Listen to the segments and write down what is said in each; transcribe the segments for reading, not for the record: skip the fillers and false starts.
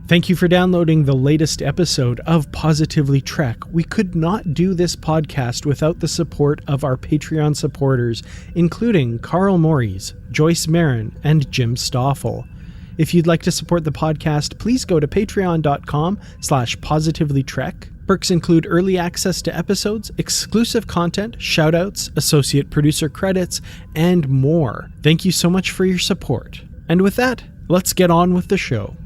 Thank you for downloading the latest episode of Positively Trek. We could not do this podcast without the support of our Patreon supporters, including Carl Morris, Joyce Marin, and Jim Stoffel. If you'd like to support the podcast, please go to patreon.com/positivelytrek. Perks include early access to episodes, exclusive content, shoutouts, associate producer credits, and more. Thank you so much for your support. And with that, let's get on with the show.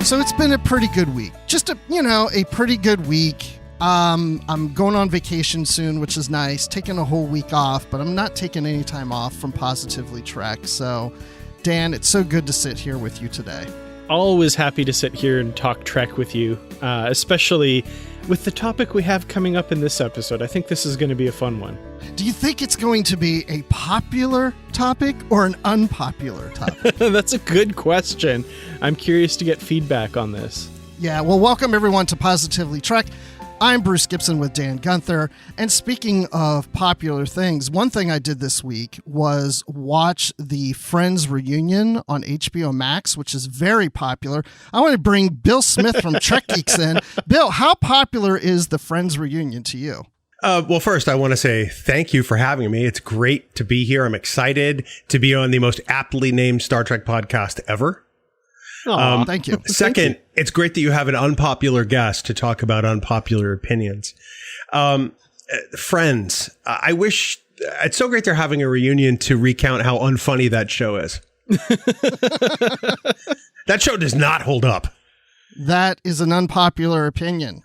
So it's been a pretty good week. Just a pretty good week. I'm going on vacation soon, which is nice. Taking a whole week off, but I'm not taking any time off from Positively Trek. So, Dan, it's so good to sit here with you today. Always happy to sit here and talk Trek with you, especially with the topic we have coming up in this episode. I think this is going to be a fun one. Do you think it's going to be a popular topic or an unpopular topic? That's a good question. I'm curious to get feedback on this. Yeah, well, welcome everyone to Positively Trek. I'm Bruce Gibson with Dan Gunther. And speaking of popular things, one thing I did this week was watch the Friends reunion on HBO Max, which is very popular. I want to bring Bill Smith from Trek Geeks in. Bill, how popular is the Friends reunion to you? Well, first, I want to say thank you for having me. It's great to be here. I'm excited to be on the most aptly named Star Trek podcast ever. Thank you. Second, it's great that you have an unpopular guest to talk about unpopular opinions. Friends, I wish it's so great they're having a reunion to recount how unfunny that show is. That show does not hold up. That is an unpopular opinion.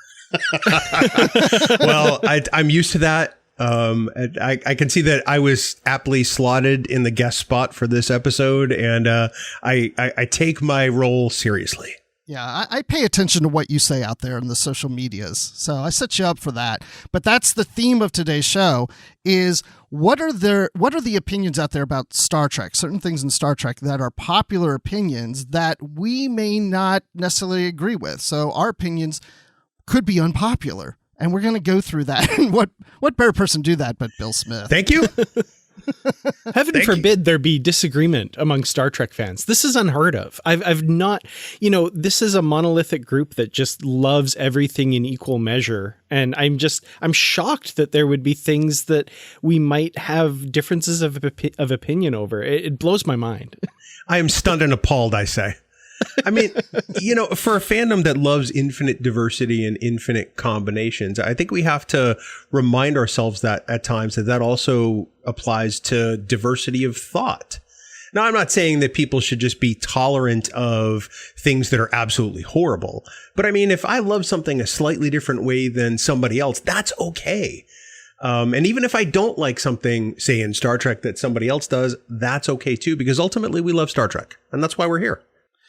Well, I'm used to that. I can see that I was aptly slotted in the guest spot for this episode, and I take my role seriously. Yeah, I pay attention to what you say out there in the social medias, so I set you up for that. But that's the theme of today's show: is what are the opinions out there about Star Trek? Certain things in Star Trek that are popular opinions that we may not necessarily agree with. So our opinions could be unpopular. And we're going to go through that. And what better person to do that but Bill Smith? Thank you. Heaven forbid there be disagreement among Star Trek fans. This is unheard of. I've not, this is a monolithic group that just loves everything in equal measure. And I'm shocked that there would be things that we might have differences of opinion over. It blows my mind. I am stunned and appalled, I say. I mean, for a fandom that loves infinite diversity and infinite combinations, I think we have to remind ourselves that at times that also applies to diversity of thought. Now, I'm not saying that people should just be tolerant of things that are absolutely horrible. But I mean, if I love something a slightly different way than somebody else, that's okay. And even if I don't like something, say in Star Trek, that somebody else does, that's okay too, because ultimately we love Star Trek. And that's why we're here.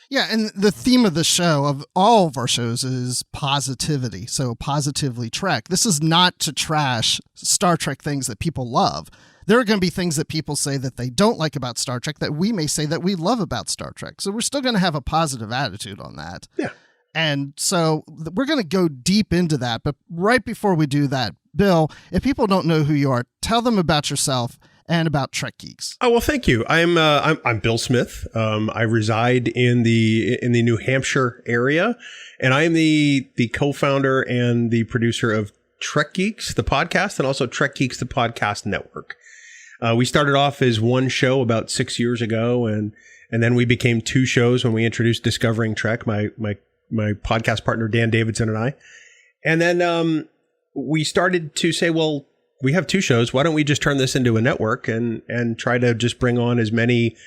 Yeah, and the theme of the show, of all of our shows, is positivity. So Positively Trek. This is not to trash Star Trek things that people love. There are going to be things that people say that they don't like about Star Trek that we may say that we love about Star Trek. So we're still going to have a positive attitude on that. Yeah. And so we're going to go deep into that. But right before we do that, Bill, if people don't know who you are, tell them about yourself and about Trek Geeks. Oh, well, thank you. I'm Bill Smith. I reside in the New Hampshire area, and I am the co-founder and the producer of Trek Geeks, the podcast, and also Trek Geeks, the podcast network. We started off as one show about 6 years ago, and then we became two shows when we introduced Discovering Trek, my podcast partner Dan Davidson and I. And then we started to say, well, we have two shows. Why don't we just turn this into a network and try to just bring on as many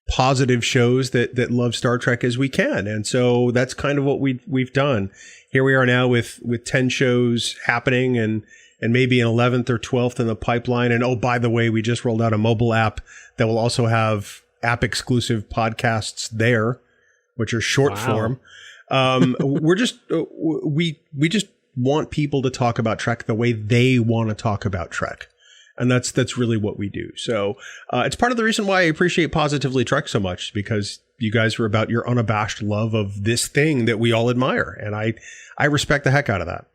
positive shows that love Star Trek as we can? And so that's kind of what we've done. Here we are now with 10 shows happening and maybe an 11th or 12th in the pipeline. And oh, by the way, we just rolled out a mobile app that will also have app exclusive podcasts there, which are short form. We just want people to talk about Trek the way they want to talk about Trek. And that's really what we do. So it's part of the reason why I appreciate Positively Trek so much, because you guys are about your unabashed love of this thing that we all admire. And I respect the heck out of that.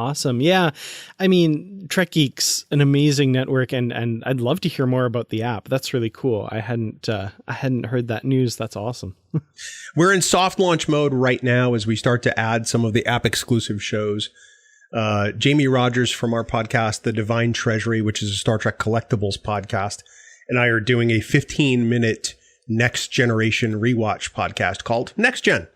Awesome. Yeah. I mean, Trek Geeks, an amazing network, and I'd love to hear more about the app. That's really cool. I hadn't heard that news. That's awesome. We're in soft launch mode right now as we start to add some of the app exclusive shows. Jamie Rogers from our podcast, The Divine Treasury, which is a Star Trek collectibles podcast, and I are doing a 15-minute Next Generation rewatch podcast called Next Gen.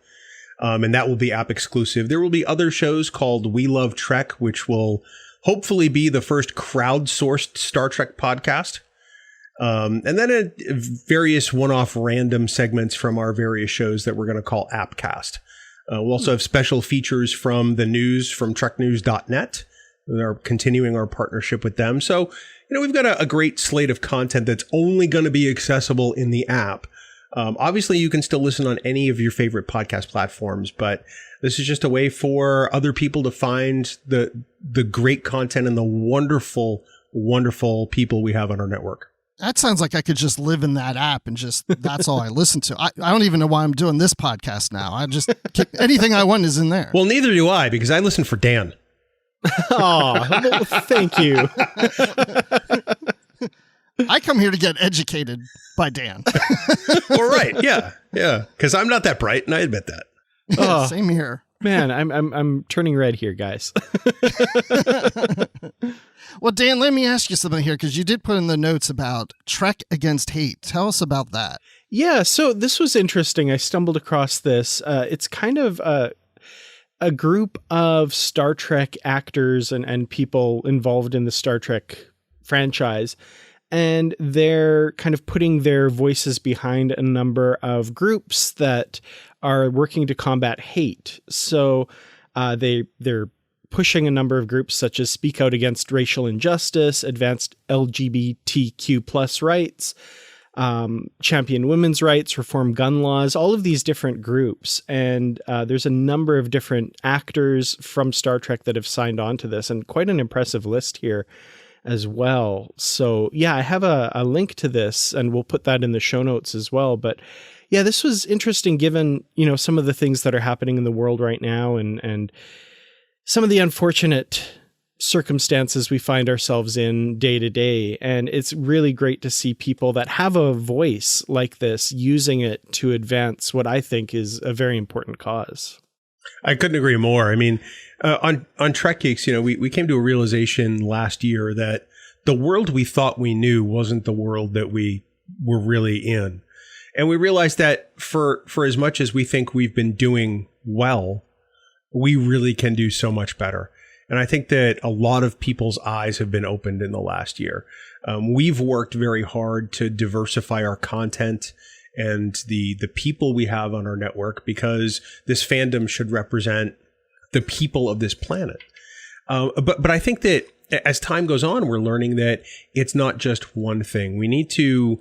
And that will be app exclusive. There will be other shows called We Love Trek, which will hopefully be the first crowdsourced Star Trek podcast. And then various one-off random segments from our various shows that we're going to call Appcast. We'll also have special features from the news from treknews.net. We're continuing our partnership with them. So, we've got a great slate of content that's only going to be accessible in the app. Obviously, you can still listen on any of your favorite podcast platforms, but this is just a way for other people to find the great content and the wonderful, wonderful people we have on our network. That sounds like I could just live in that app and just, that's all I listen to. I don't even know why I'm doing this podcast now. I just, anything I want is in there. Well, neither do I, because I listen for Dan. Oh, well, thank you. I come here to get educated by Dan. Well, right. Yeah. Yeah. Because I'm not that bright, and I admit that. Oh, same here. Man, I'm turning red here, guys. Well, Dan, let me ask you something here, because you did put in the notes about Trek Against Hate. Tell us about that. Yeah, so this was interesting. I stumbled across this. It's kind of a group of Star Trek actors and people involved in the Star Trek franchise. And they're kind of putting their voices behind a number of groups that are working to combat hate. So they're pushing a number of groups such as Speak Out Against Racial Injustice, Advanced LGBTQ plus rights, Champion Women's Rights, Reform Gun Laws, all of these different groups. And there's a number of different actors from Star Trek that have signed on to this, and quite an impressive list here as well. So yeah, I have a link to this, and we'll put that in the show notes as well. But yeah, this was interesting given, some of the things that are happening in the world right now and some of the unfortunate circumstances we find ourselves in day to day. And it's really great to see people that have a voice like this using it to advance what I think is a very important cause. I couldn't agree more. I mean, on Trek Geeks, we came to a realization last year that the world we thought we knew wasn't the world that we were really in. And we realized that for as much as we think we've been doing well, we really can do so much better. And I think that a lot of people's eyes have been opened in the last year. We've worked very hard to diversify our content and the people we have on our network, because this fandom should represent the people of this planet. But I think that as time goes on, we're learning that it's not just one thing. We need to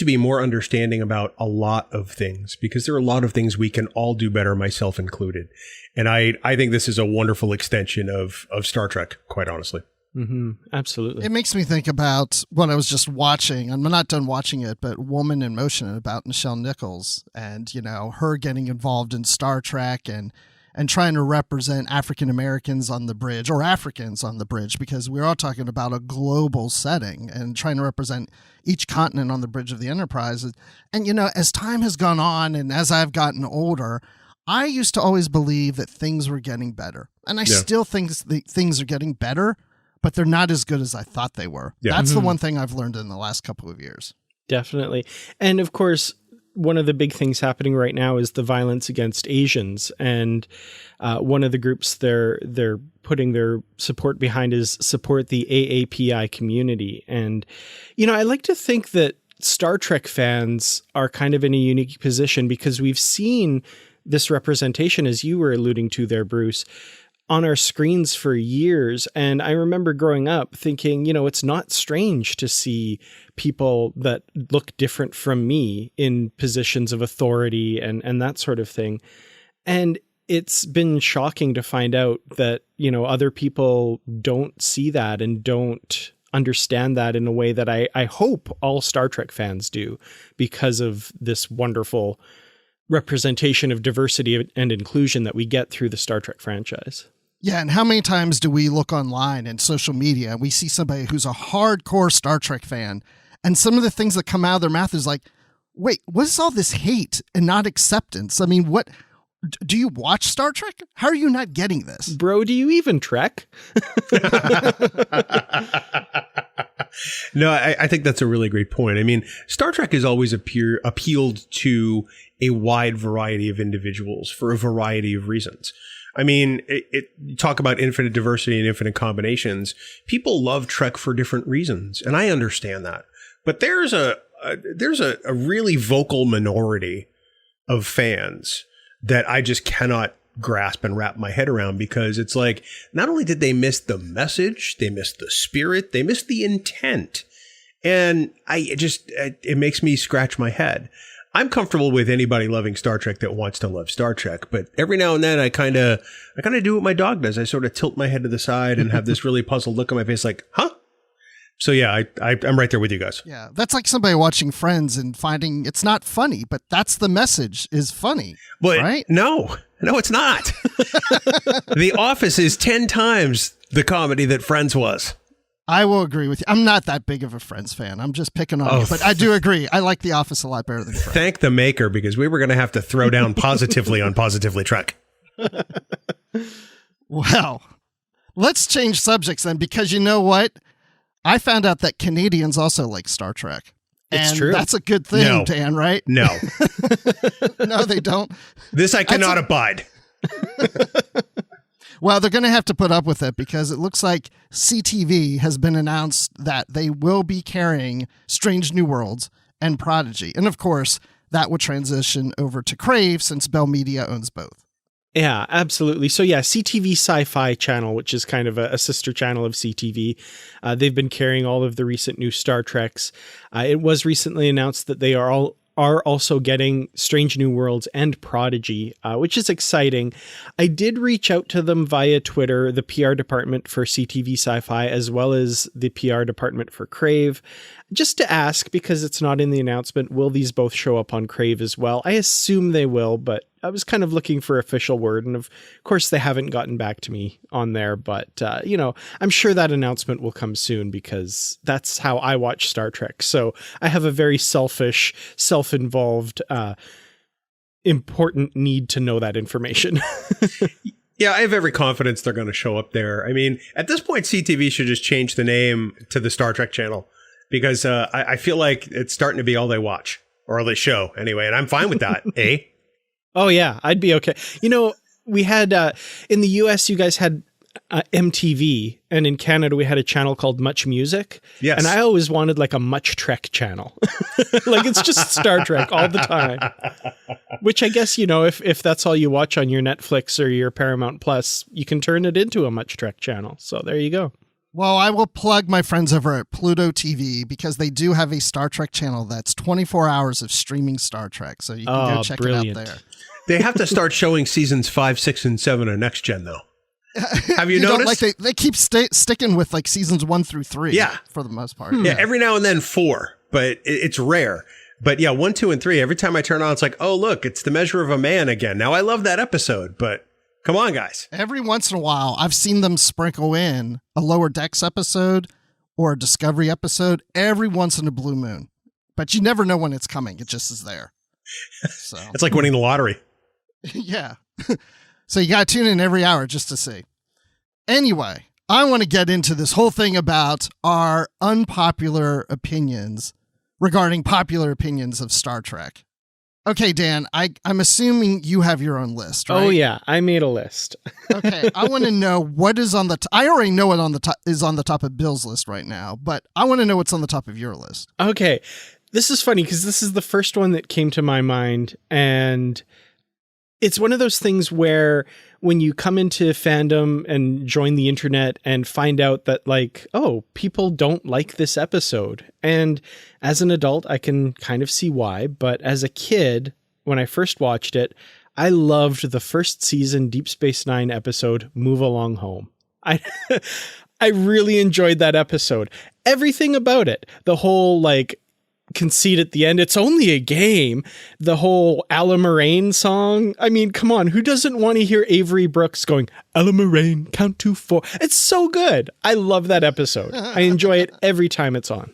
be more understanding about a lot of things, because there are a lot of things we can all do better, myself included. And I think this is a wonderful extension of Star Trek, quite honestly. Mm-hmm. Absolutely. It makes me think about what I was just watching. I'm not done watching it, but Woman in Motion, about Nichelle Nichols and, her getting involved in Star Trek and trying to represent African Americans on the bridge, or Africans on the bridge, because we're all talking about a global setting and trying to represent each continent on the bridge of the Enterprise. And, as time has gone on and as I've gotten older, I used to always believe that things were getting better. And I still think things are getting better, but they're not as good as I thought they were. Yeah. That's the one thing I've learned in the last couple of years. Definitely. And of course, one of the big things happening right now is the violence against Asians. And one of the groups they're putting their support behind is support the AAPI community. And, I like to think that Star Trek fans are kind of in a unique position, because we've seen this representation, as you were alluding to there, Bruce, on our screens for years. And I remember growing up thinking, it's not strange to see people that look different from me in positions of authority and that sort of thing. And it's been shocking to find out that, other people don't see that and don't understand that in a way that I hope all Star Trek fans do, because of this wonderful representation of diversity and inclusion that we get through the Star Trek franchise. Yeah, and how many times do we look online and social media and we see somebody who's a hardcore Star Trek fan, and some of the things that come out of their mouth is like, wait, what is all this hate and not acceptance? I mean, what do you watch Star Trek? How are you not getting this? Bro, do you even Trek? No, I think that's a really great point. I mean, Star Trek has always appealed to a wide variety of individuals for a variety of reasons. I mean, talk about infinite diversity and infinite combinations. People love Trek for different reasons, and I understand that. But there's a really vocal minority of fans that I just cannot grasp and wrap my head around, because it's like, not only did they miss the message, they missed the spirit, they missed the intent. And it makes me scratch my head. I'm comfortable with anybody loving Star Trek that wants to love Star Trek, but every now and then I kind of do what my dog does. I sort of tilt my head to the side and have this really puzzled look on my face like, huh? So yeah, I'm right there with you guys. Yeah, that's like somebody watching Friends and finding it's not funny, but that's the message, is funny. But right? No, it's not. The Office is 10 times the comedy that Friends was. I will agree with you. I'm not that big of a Friends fan. I'm just picking on you, but I do agree. I like The Office a lot better than Friends. Thank the maker, because we were going to have to throw down positively on Positively Trek. Well, let's change subjects then, because you know what? I found out that Canadians also like Star Trek. It's true. That's a good thing, No. Dan, right? No. No, they don't. This I cannot abide. Well, they're going to have to put up with it, because it looks like CTV has been announced that they will be carrying Strange New Worlds and Prodigy. And of course, that would transition over to Crave, since Bell Media owns both. Yeah, absolutely. So yeah, CTV Sci-Fi channel, which is kind of a sister channel of CTV. They've been carrying all of the recent new Star Treks. It was recently announced that they are also getting Strange New Worlds and Prodigy, which is exciting. I did reach out to them via Twitter, the PR department for CTV Sci-Fi, as well as the PR department for Crave, just to ask, because it's not in the announcement, will these both show up on Crave as well? I assume they will, but I was kind of looking for official word, and of course they haven't gotten back to me on there, but I'm sure that announcement will come soon, because that's how I watch Star Trek. So I have a very selfish, self-involved, important need to know that information. Yeah, I have every confidence they're going to show up there. I mean, at this point, CTV should just change the name to the Star Trek channel, because I feel like it's starting to be all they watch, or all they show anyway, and I'm fine with that, eh? Oh, yeah, I'd be okay. We had, in the US, you guys had MTV, and in Canada, we had a channel called Much Music. Yes. And I always wanted like a Much Trek channel. Like, it's just Star Trek all the time. Which I guess, if that's all you watch on your Netflix or your Paramount Plus, you can turn it into a Much Trek channel. So there you go. Well, I will plug my friends over at Pluto TV, because they do have a Star Trek channel that's 24 hours of streaming Star Trek. So you can go check it out there. They have to start showing seasons 5, 6, and 7 on Next Gen, though. Have you noticed? Like they keep sticking with like seasons 1 through 3. Yeah, for the most part. Yeah, every now and then 4, but it's rare. But yeah, 1, 2, and 3. Every time I turn on, it's like, oh look, it's The Measure of a Man again. Now I love that episode, but come on, guys. Every once in a while, I've seen them sprinkle in a Lower Decks episode or a Discovery episode every once in a blue moon, but you never know when it's coming. It just is there. So it's like winning the lottery. Yeah. So you got to tune in every hour just to see. Anyway, I want to get into this whole thing about our unpopular opinions regarding popular opinions of Star Trek. Okay, Dan, I'm assuming you have your own list, right? Oh, yeah. I made a list. Okay, I want to know what is on the I already know what is on the top of Bill's list right now, but I want to know what's on the top of your list. Okay. This is funny, because this is the first one that came to my mind, and it's one of those things where when you come into fandom and join the internet and find out that, like, oh, people don't like this episode. And as an adult, I can kind of see why. But as a kid, when I first watched it, I loved the first season Deep Space Nine episode, Move Along Home. I really enjoyed that episode. Everything about it. The whole, like, conceit at the end, it's only a game. The whole Alla Moraine song. I mean, come on, who doesn't want to hear Avery Brooks going, Alla Moraine, count to 4? It's so good. I love that episode. I enjoy it every time it's on.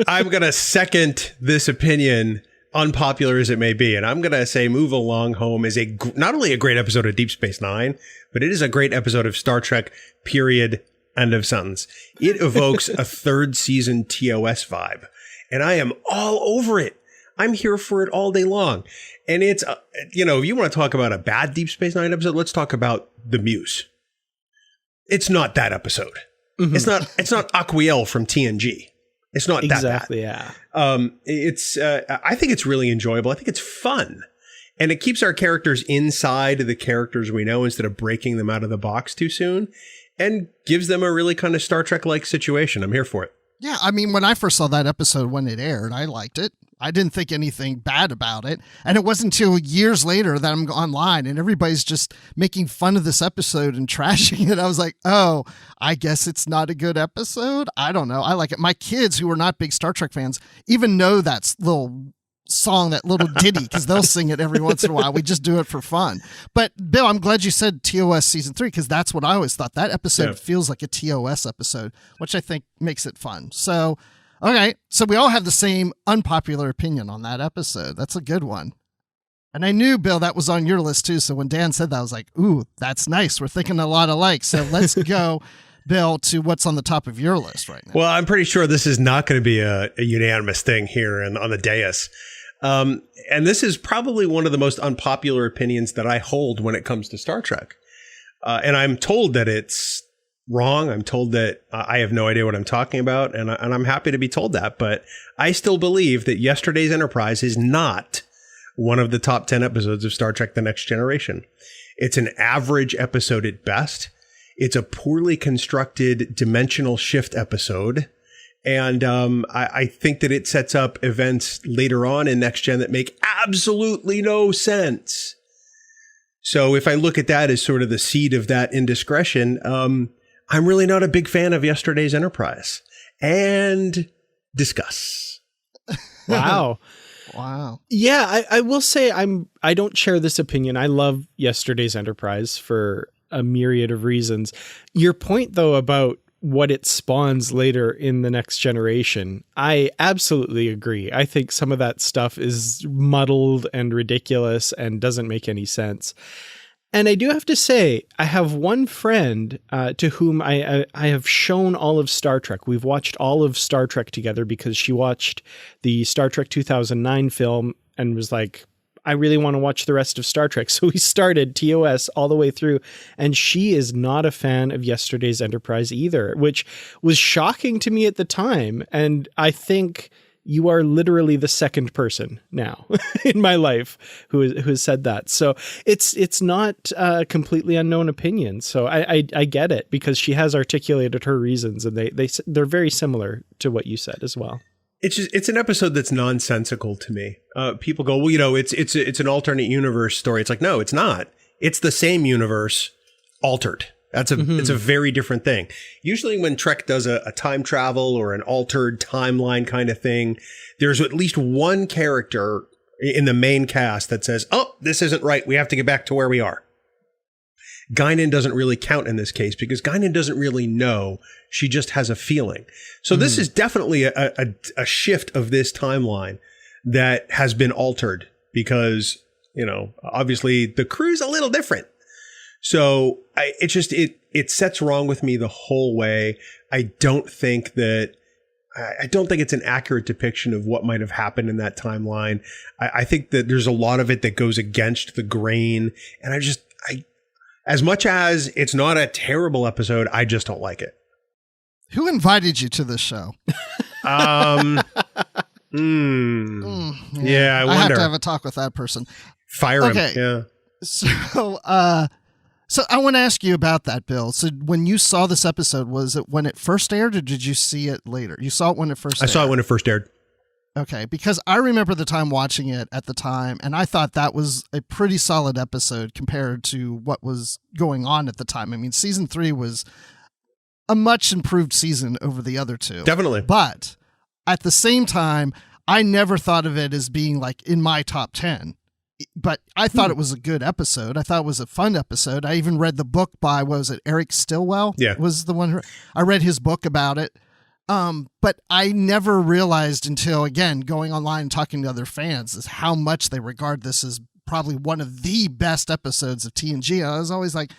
I'm going to second this opinion, unpopular as it may be. And I'm going to say Move Along Home is not only a great episode of Deep Space Nine, but it is a great episode of Star Trek, period, end of sentence. It evokes a third season TOS vibe. And I am all over it. I'm here for it all day long. And it's, if you want to talk about a bad Deep Space Nine episode, let's talk about The Muse. It's not that episode. Mm-hmm. It's not Aquiel from TNG. It's not exactly, that bad. Yeah. I think it's really enjoyable. I think it's fun. And it keeps our characters inside the characters we know instead of breaking them out of the box too soon, and gives them a really kind of Star Trek-like situation. I'm here for it. Yeah, I mean, when I first saw that episode when it aired, I liked it. I didn't think anything bad about it. And it wasn't until years later that I'm online and everybody's just making fun of this episode and trashing it. I was like, oh, I guess it's not a good episode. I don't know. I like it. My kids, who are not big Star Trek fans, even know that little song, that little ditty, because they'll sing it every once in a while. We just do it for fun. But Bill, I'm glad you said TOS season 3, because that's what I always thought. That episode feels like a TOS episode, which I think makes it fun. So, okay, so we all have the same unpopular opinion on that episode. That's a good one. And I knew, Bill, that was on your list too. So when Dan said that, I was like, ooh, that's nice. We're thinking a lot alike. So let's go, Bill, to what's on the top of your list right now. Well, I'm pretty sure this is not going to be a unanimous thing here on the dais. And this is probably one of the most unpopular opinions that I hold when it comes to Star Trek. And I'm told that it's wrong. I'm told that I have no idea what I'm talking about, and I'm happy to be told that. But I still believe that Yesterday's Enterprise is not one of the top 10 episodes of Star Trek: The Next Generation. It's an average episode at best. It's a poorly constructed dimensional shift episode. And I think that it sets up events later on in Next Gen that make absolutely no sense. So if I look at that as sort of the seed of that indiscretion, I'm really not a big fan of Yesterday's Enterprise. And discuss. Wow. Wow. Yeah, I will say I don't share this opinion. I love Yesterday's Enterprise for a myriad of reasons. Your point, though, about what it spawns later in the Next Generation, I absolutely agree. I think some of that stuff is muddled and ridiculous and doesn't make any sense. And I do have to say, I have one friend to whom I have shown all of Star Trek. We've watched all of Star Trek together because she watched the Star Trek 2009 film and was like, I really want to watch the rest of Star Trek. So we started TOS all the way through, and she is not a fan of Yesterday's Enterprise either, which was shocking to me at the time. And I think you are literally the second person now in my life who has said that. So it's not a completely unknown opinion. So I get it, because she has articulated her reasons, and they're very similar to what you said as well. It's an episode that's nonsensical to me. People go, well, it's an alternate universe story. It's like, no, it's not. It's the same universe altered. It's a very different thing. Usually when Trek does a time travel or an altered timeline kind of thing, there's at least one character in the main cast that says, oh, this isn't right. We have to get back to where we are. Guinan doesn't really count in this case because Guinan doesn't really know. She just has a feeling. So this is definitely a shift of this timeline that has been altered because, obviously the crew's a little different. So it sets wrong with me the whole way. I don't think it's an accurate depiction of what might have happened in that timeline. I think that there's a lot of it that goes against the grain, and as much as it's not a terrible episode, I just don't like it. Who invited you to this show? Yeah, I wonder. I have to have a talk with that person. Fire him. Okay. Yeah. So I want to ask you about that, Bill. So when you saw this episode, was it when it first aired, or did you see it later? You saw it when it first aired? I saw it when it first aired. Okay, because I remember the time watching it at the time, and I thought that was a pretty solid episode compared to what was going on at the time. I mean, season 3 was a much improved season over the other two. Definitely. But at the same time, I never thought of it as being like in my top 10. But I thought it was a good episode. I thought it was a fun episode. I even read the book by, what was it, Eric Stillwell? Yeah. Was the one I read his book about it. But I never realized until, again, going online and talking to other fans, is how much they regard this as probably one of the best episodes of TNG. I was always like,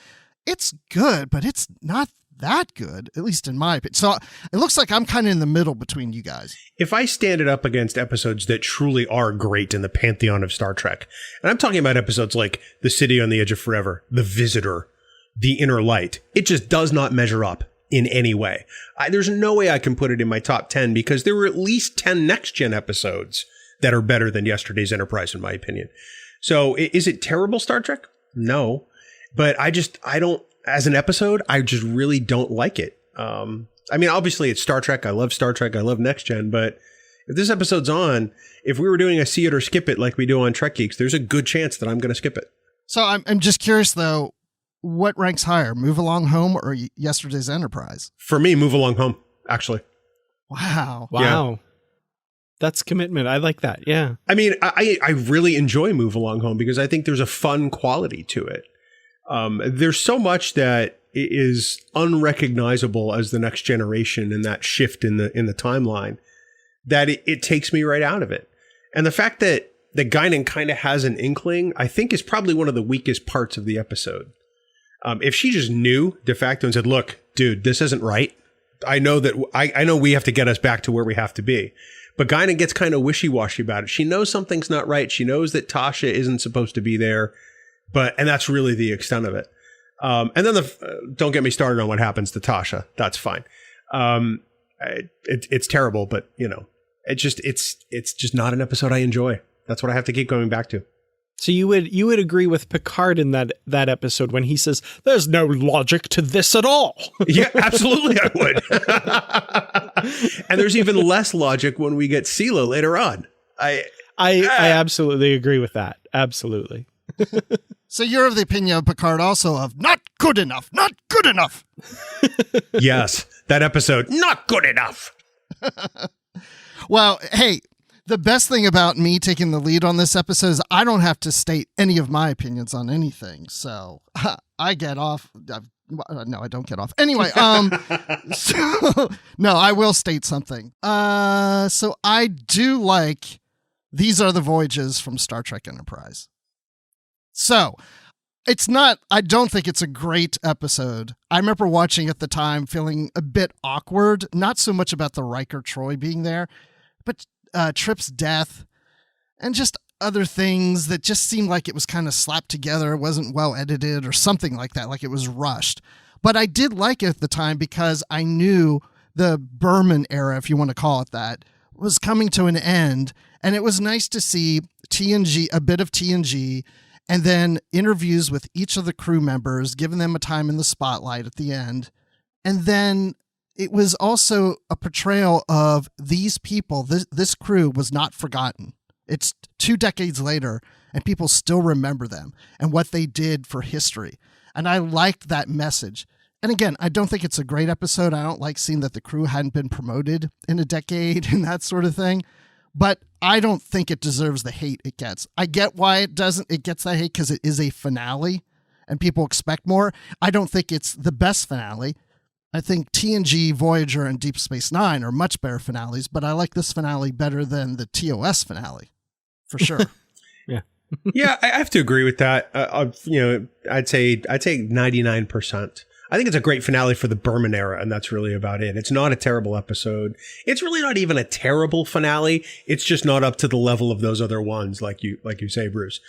it's good, but it's not that good, at least in my opinion. So it looks like I'm kind of in the middle between you guys. If I stand it up against episodes that truly are great in the pantheon of Star Trek, and I'm talking about episodes like The City on the Edge of Forever, The Visitor, The Inner Light, it just does not measure up in any way. There's no way I can put it in my top 10 because there were at least 10 next-gen episodes that are better than yesterday's Enterprise, in my opinion. So is it terrible Star Trek? No. But I don't, as an episode, I just really don't like it. I mean, obviously it's Star Trek. I love Star Trek. I love Next Gen. But if this episode's on, if we were doing a see it or skip it like we do on Trek Geeks, there's a good chance that I'm going to skip it. So I'm just curious, though, what ranks higher, Move Along Home or yesterday's Enterprise? For me, Move Along Home, actually. Wow. Yeah. That's commitment. I like that. Yeah. I mean, I really enjoy Move Along Home because I think there's a fun quality to it. There's so much that is unrecognizable as the next generation and that shift in the timeline that it takes me right out of it. And the fact that Guinan kind of has an inkling, I think is probably one of the weakest parts of the episode. If she just knew de facto and said, look, dude, this isn't right. I know that I know we have to get us back to where we have to be. But Guinan gets kind of wishy-washy about it. She knows something's not right. She knows that Tasha isn't supposed to be there. And that's really the extent of it. And then don't get me started on what happens to Tasha. That's fine. It's terrible, but it's just not an episode I enjoy. That's what I have to keep going back to. So you would agree with Picard in that episode when he says, there's no logic to this at all. Yeah, absolutely I would. And there's even less logic when we get Sela later on. I absolutely agree with that. Absolutely. So you're of the opinion of Picard also of not good enough, not good enough. Yes, that episode, not good enough. Well, hey, the best thing about me taking the lead on this episode is I don't have to state any of my opinions on anything. So I get off. No, I don't get off. Anyway, no, I will state something. So I do like These Are the Voyages from Star Trek Enterprise. So I don't think it's a great episode. I remember watching at the time feeling a bit awkward, not so much about the Riker Troy being there, but Trip's death and just other things that just seemed like it was kind of slapped together. It wasn't well edited or something like that, like it was rushed. But I did like it at the time because I knew the Berman era, if you want to call it that, was coming to an end. And it was nice to see TNG, a bit of TNG, and then interviews with each of the crew members, giving them a time in the spotlight at the end. And then it was also a portrayal of these people. This crew was not forgotten. It's 2 decades later, and people still remember them and what they did for history. And I liked that message. And again, I don't think it's a great episode. I don't like seeing that the crew hadn't been promoted in a decade and that sort of thing. But I don't think it deserves the hate it gets. I get why it gets that hate because it is a finale and people expect more. I don't think it's the best finale. I think TNG, Voyager, and Deep Space Nine are much better finales, but I like this finale better than the TOS finale, for sure. Yeah. Yeah, I have to agree with that. I'd say 99%. I think it's a great finale for the Berman era, and that's really about it. It's not a terrible episode. It's really not even a terrible finale. It's just not up to the level of those other ones, like you say, Bruce.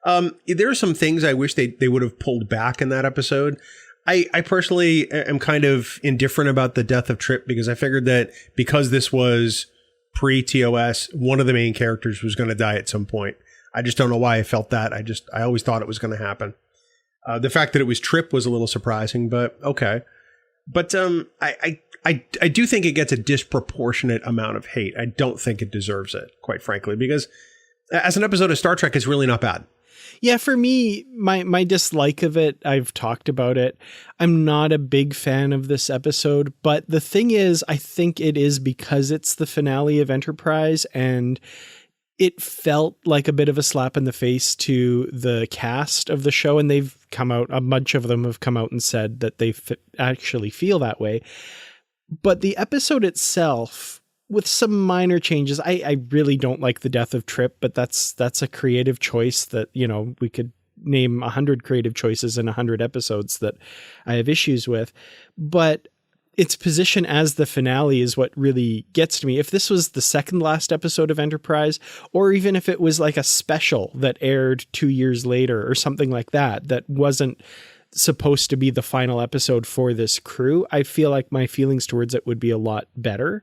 There are some things I wish they would have pulled back in that episode. I personally am kind of indifferent about the death of Trip because I figured that because this was pre-TOS, one of the main characters was going to die at some point. I just don't know why I felt that. I always thought it was going to happen. The fact that it was Trip was a little surprising, but okay. But I do think it gets a disproportionate amount of hate. I don't think it deserves it, quite frankly, because as an episode of Star Trek, it's really not bad. Yeah, for me, my dislike of it, I've talked about it. I'm not a big fan of this episode, but the thing is, I think it is because it's the finale of Enterprise, and it felt like a bit of a slap in the face to the cast of the show, and they've come out, a bunch of them have come out and said that they actually feel that way. But the episode itself, with some minor changes, I really don't like the death of Trip, but that's a creative choice that, you know, we could name 100 creative choices in 100 episodes that I have issues with. But its position as the finale is what really gets to me. If this was the second last episode of Enterprise, or even if it was like a special that aired 2 years later or something like that, that wasn't supposed to be the final episode for this crew, I feel like my feelings towards it would be a lot better.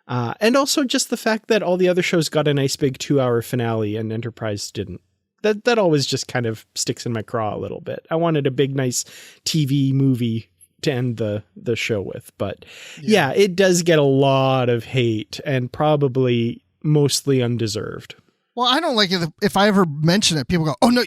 And also just the fact that all the other shows got a nice big 2-hour finale and Enterprise didn't. That always just kind of sticks in my craw a little bit. I wanted a big, nice TV movie to end the show with. But yeah, it does get a lot of hate and probably mostly undeserved. Well, I don't like it if I ever mention it. People go, "Oh no,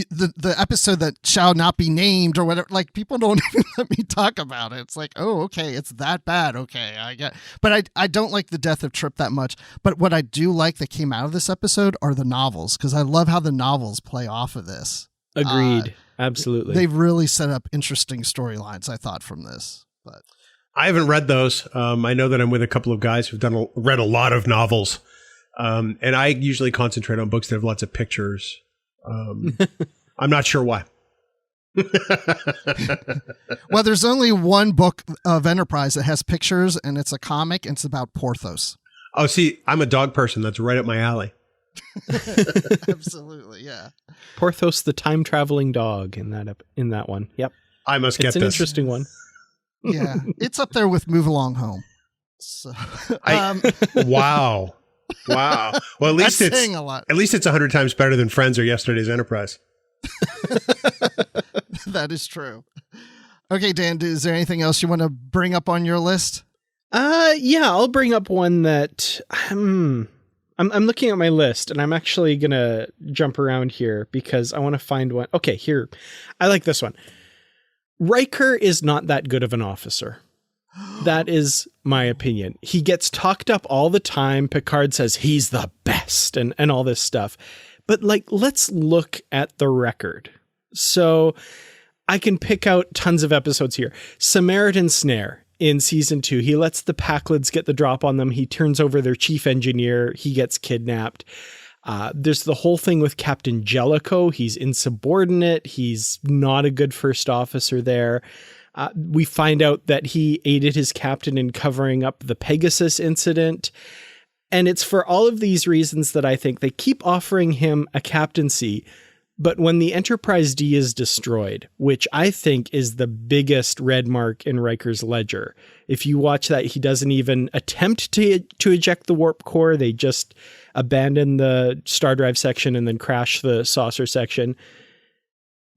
the episode that shall not be named," or whatever. Like, people don't even let me talk about it. It's like, oh, okay, it's that bad. Okay, I get. But I don't like the death of Trip that much. But what I do like that came out of this episode are the novels, because I love how the novels play off of this. Agreed. Absolutely. They've really set up interesting storylines, I thought, from this. But I haven't read those. I know that I'm with a couple of guys who've read a lot of novels. And I usually concentrate on books that have lots of pictures. I'm not sure why. Well, there's only one book of Enterprise that has pictures, and it's a comic, and it's about Porthos. Oh, see, I'm a dog person. That's right up my alley. Absolutely, yeah. Porthos, the time-traveling dog in that one. Yep. I must get this. It's an interesting one. Yeah, it's up there with Move Along Home. So, wow. Well, at least that's saying a lot. At least it's 100 times better than Friends or Yesterday's Enterprise. That is true. Okay, Dan, is there anything else you want to bring up on your list? Yeah, I'll bring up one that I'm looking at my list, and I'm actually gonna jump around here because I want to find one. Okay, here, I like this one. Riker is not that good of an officer. That is my opinion. He gets talked up all the time. Picard says he's the best and all this stuff. But let's look at the record. So I can pick out tons of episodes here. Samaritan Snare in season 2. He lets the Packlids get the drop on them. He turns over their chief engineer. He gets kidnapped. There's the whole thing with Captain Jellicoe. He's insubordinate. He's not a good first officer there. We find out that he aided his captain in covering up the Pegasus incident. And it's for all of these reasons that I think they keep offering him a captaincy. But when the Enterprise D is destroyed, which I think is the biggest red mark in Riker's ledger, if you watch that, he doesn't even attempt to eject the warp core. They just abandon the star drive section and then crash the saucer section.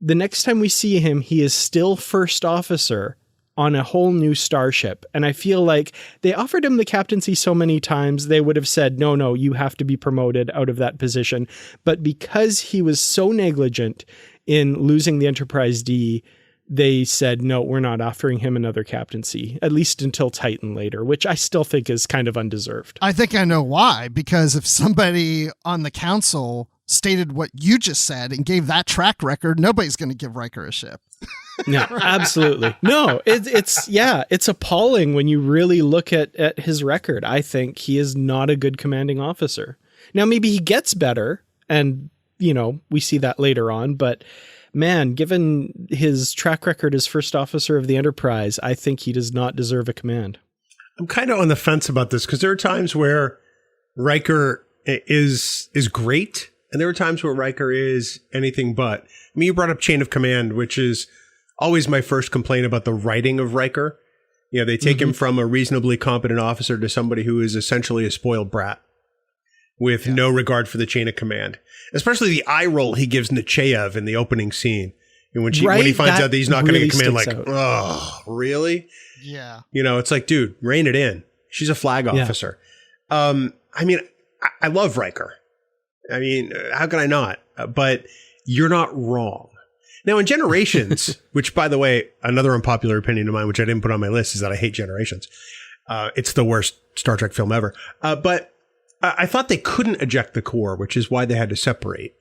The next time we see him, he is still first officer on a whole new starship. And I feel like they offered him the captaincy so many times, they would have said, no, you have to be promoted out of that position. But because he was so negligent in losing the Enterprise D, they said, no, we're not offering him another captaincy, at least until Titan later, which I still think is kind of undeserved. I think I know why, because if somebody on the council stated what you just said and gave that track record, nobody's going to give Riker a ship. No, absolutely. No, it's appalling when you really look at his record. I think he is not a good commanding officer. Now, maybe he gets better, and, we see that later on, but man, given his track record as first officer of the Enterprise, I think he does not deserve a command. I'm kind of on the fence about this because there are times where Riker is great, and there are times where Riker is anything but. I mean, you brought up Chain of Command, which is always my first complaint about the writing of Riker. They take him from a reasonably competent officer to somebody who is essentially a spoiled brat with no regard for the chain of command. Especially the eye roll he gives Nechayev in the opening scene. And when he finds out that he's not going to get command, oh, really? Yeah. It's like, dude, rein it in. She's a flag officer. I mean, I love Riker. I mean, how can I not? But you're not wrong. Now, in Generations, which, by the way, another unpopular opinion of mine, which I didn't put on my list, is that I hate Generations. It's the worst Star Trek film ever. But I thought they couldn't eject the core, which is why they had to separate.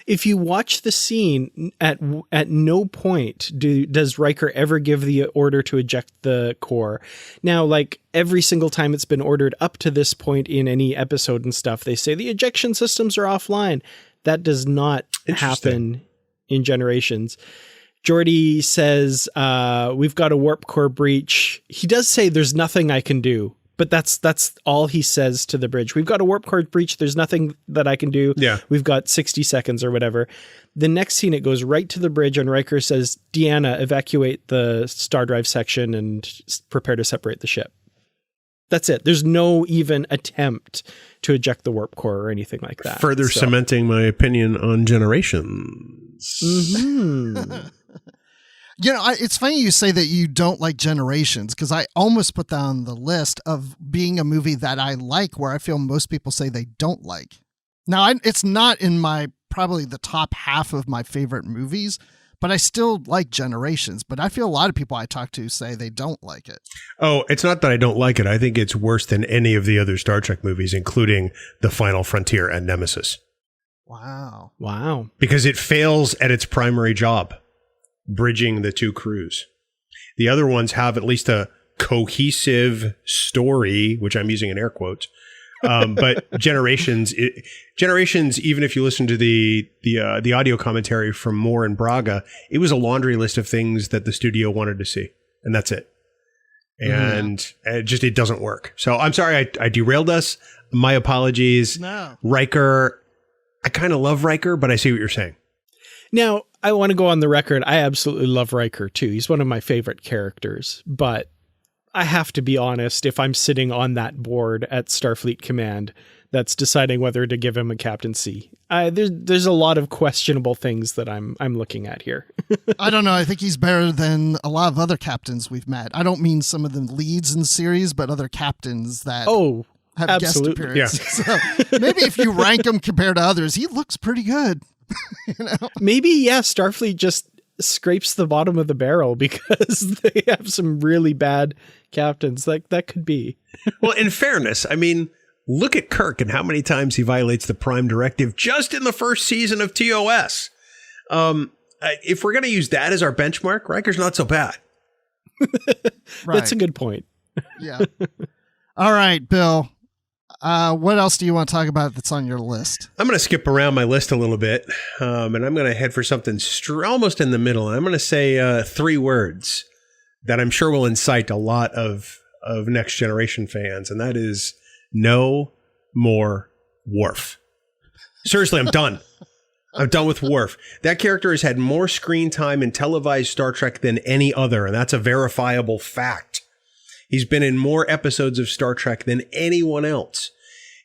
If you watch the scene, at no point does Riker ever give the order to eject the core. Now, like every single time it's been ordered up to this point in any episode and stuff, they say the ejection systems are offline. That does not happen in Generations. Geordi says, we've got a warp core breach. He does say there's nothing I can do, but that's all he says to the bridge. We've got a warp core breach. There's nothing that I can do. Yeah. We've got 60 seconds or whatever. The next scene, it goes right to the bridge and Riker says, Deanna, evacuate the star drive section and prepare to separate the ship. That's it. There's no even attempt to eject the warp core or anything like that. Further cementing my opinion on Generations. Mm-hmm. It's funny you say that you don't like Generations, because I almost put that on the list of being a movie that I like, where I feel most people say they don't like. Now, it's not in probably the top half of my favorite movies, but I still like Generations. But I feel a lot of people I talk to say they don't like it. Oh, it's not that I don't like it. I think it's worse than any of the other Star Trek movies, including The Final Frontier and Nemesis. Wow. Because it fails at its primary job, bridging the two crews. The other ones have at least a cohesive story, which I'm using in air quotes. But Generations, even if you listen to the audio commentary from Moore and Braga, it was a laundry list of things that the studio wanted to see, and that's it. And it doesn't work. So I'm sorry I derailed us. My apologies. No. Riker, I kind of love Riker, but I see what you're saying. Now, I want to go on the record. I absolutely love Riker too. He's one of my favorite characters, but I have to be honest, if I'm sitting on that board at Starfleet Command that's deciding whether to give him a captaincy, there's a lot of questionable things that I'm looking at here. I don't know. I think he's better than a lot of other captains we've met. I don't mean some of the leads in the series, but other captains that have absolutely. guest appearances. Yeah. So maybe if you rank him compared to others, he looks pretty good. Maybe, Starfleet just scrapes the bottom of the barrel because they have some really bad captains. Like that could be. Well, in fairness, I mean, look at Kirk and how many times he violates the Prime Directive just in the first season of TOS. If we're going to use that as our benchmark, Riker's not so bad. Right. That's a good point. Yeah. All right, Bill. What else do you want to talk about that's on your list? I'm going to skip around my list a little bit, and I'm going to head for something almost in the middle. I'm going to say 3 words that I'm sure will incite a lot of Next Generation fans, and that is no more Worf. Seriously, I'm done. I'm done with Worf. That character has had more screen time in televised Star Trek than any other, and that's a verifiable fact. He's been in more episodes of Star Trek than anyone else.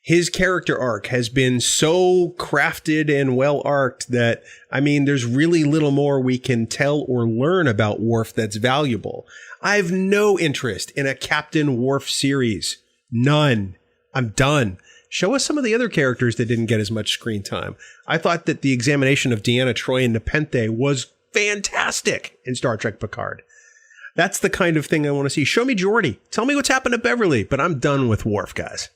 His character arc has been so crafted and well-arced that, I mean, there's really little more we can tell or learn about Worf that's valuable. I have no interest in a Captain Worf series. None. I'm done. Show us some of the other characters that didn't get as much screen time. I thought that the examination of Deanna Troi and Nepenthe was fantastic in Star Trek Picard. That's the kind of thing I want to see. Show me Geordi. Tell me what's happened to Beverly, but I'm done with Worf, guys.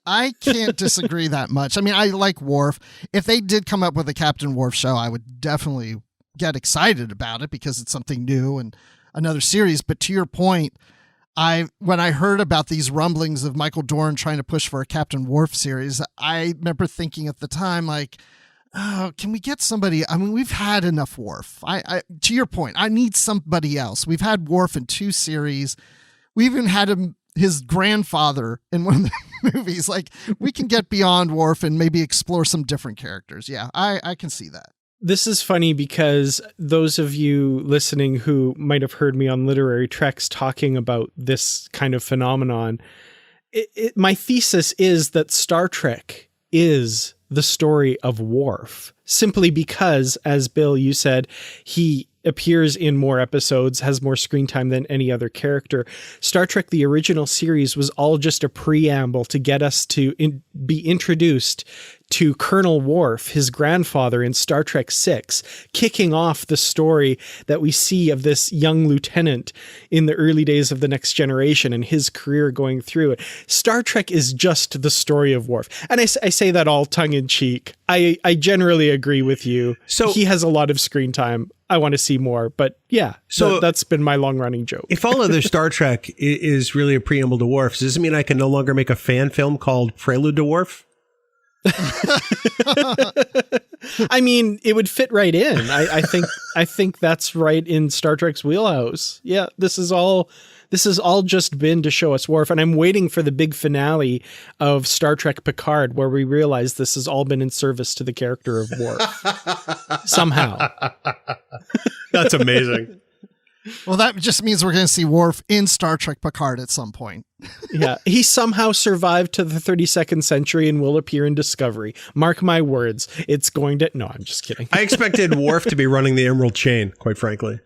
I can't disagree that much. I mean, I like Worf. If they did come up with a Captain Worf show, I would definitely get excited about it because it's something new and another series. But to your point, when I heard about these rumblings of Michael Dorn trying to push for a Captain Worf series, I remember thinking at the time, like, oh, can we get somebody? I mean, we've had enough Worf. To your point, I need somebody else. We've had Worf in 2 series. We even had his grandfather in one of the movies. Like, we can get beyond Worf and maybe explore some different characters. Yeah, I can see that. This is funny because those of you listening who might have heard me on Literary Treks talking about this kind of phenomenon, my thesis is that Star Trek is the story of Worf, simply because, as Bill, you said, he appears in more episodes, has more screen time than any other character. Star Trek, the original series, was all just a preamble to get us to be introduced to Colonel Worf, his grandfather in Star Trek VI, kicking off the story that we see of this young lieutenant in the early days of the Next Generation and his career going through it. Star Trek is just the story of Worf. And I say that all tongue in cheek. I generally agree with you. So he has a lot of screen time. I want to see more, but yeah, so that's been my long running joke. If all other Star Trek is really a preamble to Worf, does this mean I can no longer make a fan film called Prelude to Worf? I mean, it would fit right in. I think that's right in Star Trek's wheelhouse. Yeah, this is all just been to show us Worf, and I'm waiting for the big finale of Star Trek Picard, where we realize this has all been in service to the character of Worf. Somehow. That's amazing. Well, that just means we're going to see Worf in Star Trek Picard at some point. Yeah, he somehow survived to the 32nd century and will appear in Discovery. Mark my words, it's going to... No, I'm just kidding. I expected Worf to be running the Emerald Chain, quite frankly.